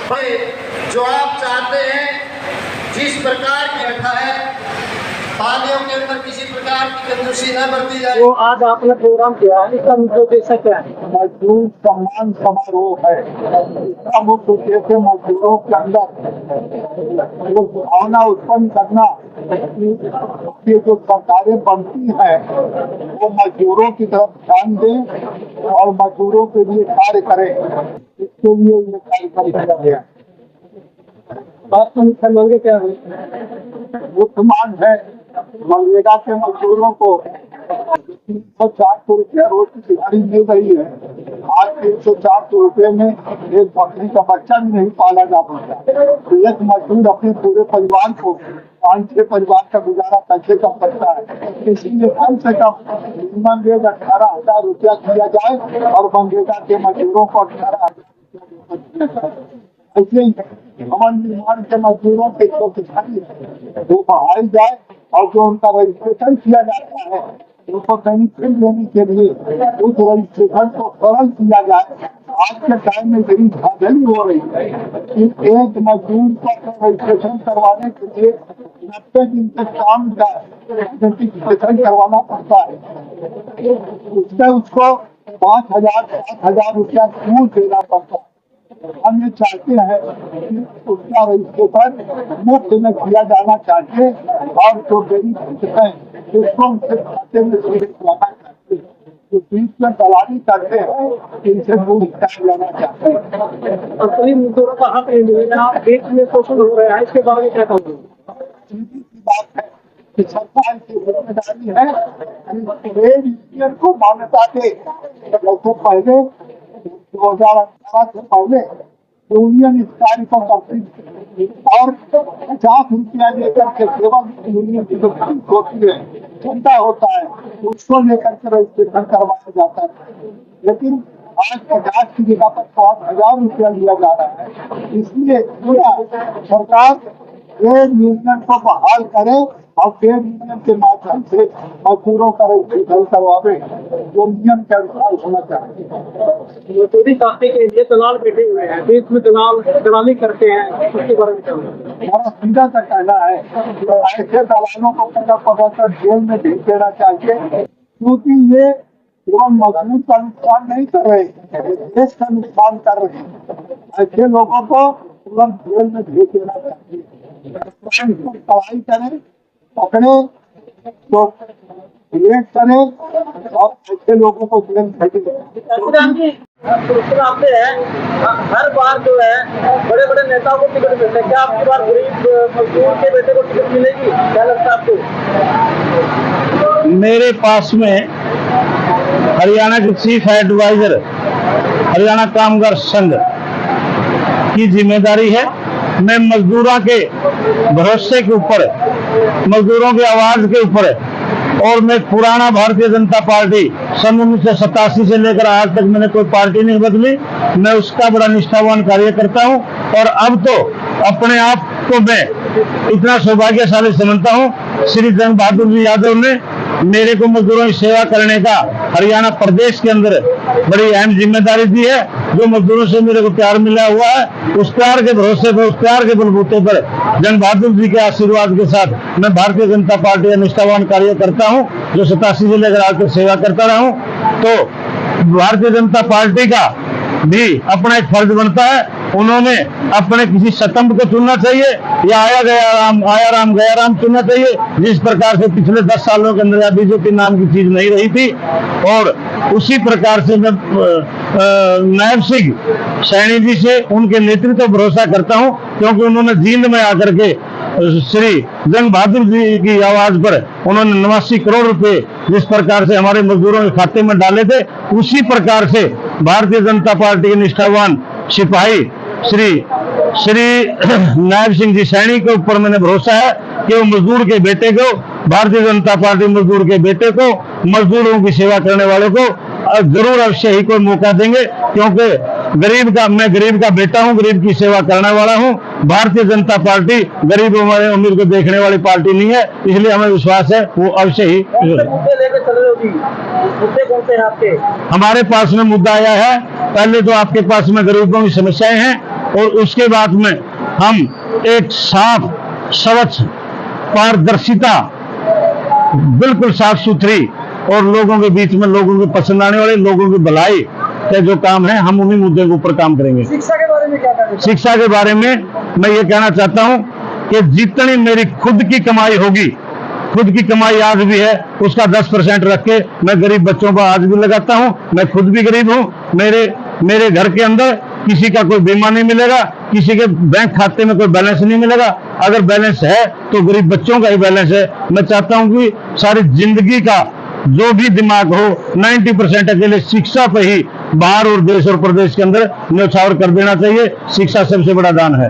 जो आप चाहते हैं जिस प्रकार की रखा है, पानियों के अंदर किसी प्रकार की कंजूसी न बरती जाए। तो आज आपने प्रोग्राम किया है, इसका मुख्य उद्देश्य क्या है? मजदूर सम्मान समारोह है। इसका मुख्य उद्देश्य मजदूरों के अंदर वो भावना उत्पन्न करना कि जो सरकारें बनती हैं वो मजदूरों की तरफ ध्यान दें और मजदूरों के लिए कार्य करें। इसके लिए ये कार्यक्रम किया गया। बात तो मुख्य मांगे क्या है? मुख्य मांग है मनरेगा के मजदूरों को 300-400 रुपया रोज की दिहाड़ी मिल रही है। आज 300-400 रुपये में एक बकरी का बच्चा भी नहीं पाला जा सकता। एक मजदूर अपने पूरे परिवार को 5-6 परिवार का गुजारा कैसे कर सकता है? इसलिए कम से कम मिनिमम वेज 18,000 रुपया दिया जाए और मनरेगा के मजदूरों को 18,000 रुपया ऐसे ही भवन निर्माण के मजदूरों के जो किसानी है वो बढ़ाई जाए और जो उनका रजिस्ट्रेशन किया जाता है उनको बेनिफिट देने के लिए उस रजिस्ट्रेशन को सरल किया जाए। आज के टाइम में बड़ी धांधली हो रही है कि एक मजदूर को रजिस्ट्रेशन करवाने के लिए 90 दिन तक काम का रजिस्ट्रेशन करवाना पड़ता है। उससे उसको 5,000-7,000 रुपया घूस देना पड़ता है। हम ये चाहते हैं कि उसका रजिस्ट्रेशन मुफ्त में किया जाना चाहिए और जो बेनिफिट है उसको उनके खाते में सीधे जाना चाहिए। जो बीच में दलाली करते हैं इनसे दूर जाना चाहिए। और कई मजदूरों का हक नहीं मिलेगा, देश में शोषण हो रहा है, इसके बारे में क्या कहोगे? सीधी सी बात है कि सरकार की जिम्मेदारी है कि ट्रेड यूनियन को मान्यता दे। जैसे पहले 2018 से पहले यूनियन इस कार्य को करती थी और 50 रुपया लेकर के केवल यूनियन की जो फीस होती है, चंदा होता है, उसको लेकर के रजिस्ट्रेशन करवाया जाता है। लेकिन आज 50 की जगह पर 5,000 रुपया लिया जा रहा है। इसलिए सरकार ट्रेड यूनियन को बहाल करे और ट्रेड यूनियन के माध्यम से मजदूरों का रजिस्ट्रेशन करवावे, जो नियम के अनुसार होना चाहिए। मजदूरी काटने के लिए दलाल बैठे हुए हैं, देश में दलाली करते हैं, उसके बारे में क्या कहोगे? हमारा सीधा सा कहना है कि ऐसे दलालों को पकड़ कर जेल में भेज देना चाहिए, क्योंकि ये केवल मजदूर का नुकसान नहीं कर रहे, देश का नुकसान कर रहे हैं। ऐसे लोगों को तुरंत जेल में भेज देना चाहिए। पढ़ाई करें, पकड़े तो रिलेट करें और ऐसे लोगों को जेल भेजें। आपसे है हर बार जो है बड़े बड़े नेताओं को टिकट मिलते हैं, क्या आपकी बार गरीब मजदूर के बेटे को टिकट मिलेगी? क्या लगता है आपको? मेरे पास में हरियाणा के चीफ एडवाइजर हरियाणा कामगार संघ की जिम्मेदारी है। मैं मजदूरों के भरोसे के ऊपर, मजदूरों की आवाज के ऊपर और मैं पुराना भारतीय जनता पार्टी सन 1987 से लेकर आज तक मैंने कोई पार्टी नहीं बदली। मैं उसका बड़ा निष्ठावान कार्य करता हूं और अब तो अपने आप को मैं इतना सौभाग्यशाली समझता हूं। श्री जंग बहादुर जी यादव ने मेरे को मजदूरों की सेवा करने का हरियाणा प्रदेश के अंदर बड़ी अहम जिम्मेदारी दी है। जो मजदूरों से मेरे को प्यार मिला हुआ है, उस प्यार के भरोसे पर, उस प्यार के बलबूते पर जंग बहादुर जी के आशीर्वाद के साथ मैं भारतीय जनता पार्टी का निष्ठावान कार्य करता हूं, जो 87 से लेकर आज तक सेवा करता रहा हूं। तो भारतीय जनता पार्टी का भी अपना एक फर्ज बनता है, उन्होंने अपने किसी स्तंभ को चुनना चाहिए या आया राम गया राम चुनना चाहिए। जिस प्रकार से पिछले 10 सालों के अंदर बीजेपी नाम की चीज नहीं रही थी, और उसी प्रकार से मैं नायब सिंह सैनी जी से उनके नेतृत्व पर भरोसा करता हूं, क्योंकि उन्होंने जींद में आकर के श्री जंग बहादुर जी की आवाज पर उन्होंने 89 करोड़ रुपए जिस प्रकार से हमारे मजदूरों के खाते में डाले थे, उसी प्रकार से भारतीय जनता पार्टी के निष्ठावान सिपाही श्री नायब सिंह जी सैनी के ऊपर मैंने भरोसा है कि वो मजदूर के बेटे को, भारतीय जनता पार्टी मजदूर के बेटे को, मजदूरों की सेवा करने वालों को जरूर अवश्य ही कोई मौका देंगे, क्योंकि मैं गरीब का बेटा हूं, गरीब की सेवा करने वाला हूं। भारतीय जनता पार्टी गरीब हमारे अमीर को देखने वाली पार्टी नहीं है, इसलिए हमें विश्वास है वो अवश्य ही। हमारे पास में मुद्दा आया है, पहले तो आपके पास में गरीबों की समस्याएं हैं और उसके बाद में हम एक साफ स्वच्छ पारदर्शिता बिल्कुल साफ सुथरी और लोगों के बीच में लोगों को पसंद आने वाले लोगों की भलाई के जो काम है हम उन्हीं मुद्दे के ऊपर काम करेंगे। शिक्षा के बारे में क्या करेंगे? शिक्षा के बारे में मैं ये कहना चाहता हूं कि जितनी मेरी खुद की कमाई होगी, खुद की कमाई आज भी है, उसका 10% रख के मैं गरीब बच्चों को आज भी लगाता हूं। मैं खुद भी गरीब हूं। मेरे घर के अंदर किसी का कोई बीमा नहीं मिलेगा, किसी के बैंक खाते में कोई बैलेंस नहीं मिलेगा। अगर बैलेंस है तो गरीब बच्चों का ही बैलेंस है। मैं चाहता हूं कि सारी जिंदगी का जो भी दिमाग हो 90% अकेले शिक्षा पे ही बाहर और देश और प्रदेश के अंदर न्यौछावर कर देना चाहिए। शिक्षा सबसे बड़ा दान है।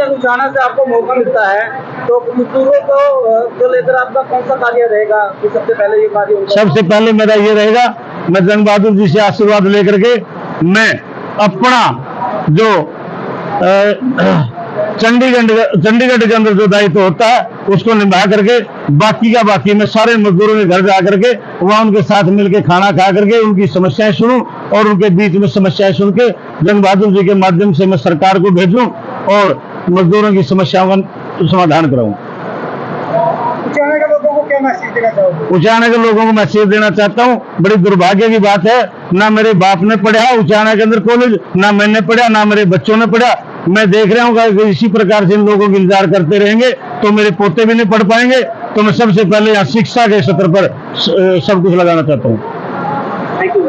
लुधियाना से आपको मौका मिलता है तो मजदूरों को लेकर आपका कौन सा कार्य रहेगा? कि सबसे पहले ये कार्य होगा? सबसे पहले मेरा ये रहेगा, मैं जंग बहादुर जी से आशीर्वाद लेकर के मैं अपना जो चंडीगढ़ के अंदर जो दायित्व होता है उसको निभा करके बाकी का बाकी मैं सारे मजदूरों के घर जा करके वहां उनके साथ मिलकर खाना खा करके उनकी समस्याएं सुनूं और उनके बीच में समस्याएं सुन के जंग बहादुर जी के माध्यम से मैं सरकार को भेजूं और मजदूरों की समस्याओं का समाधान कराऊं। उचाना के लोगों को क्या मैसेज देना चाहोगे? उचाना के लोगों को मैसेज देना चाहता हूं, बड़ी दुर्भाग्य की बात है, ना मेरे बाप ने पढ़ा उचाना के अंदर कॉलेज, ना मैंने पढ़ा, ना मेरे बच्चों ने पढ़ा। मैं देख रहा हूँ कि इसी प्रकार से इन लोगों की इंतजार करते रहेंगे तो मेरे पोते भी नहीं पढ़ पाएंगे। तो मैं सबसे पहले यहाँ शिक्षा के स्तर पर सब कुछ लगाना चाहता हूँ। Thank you.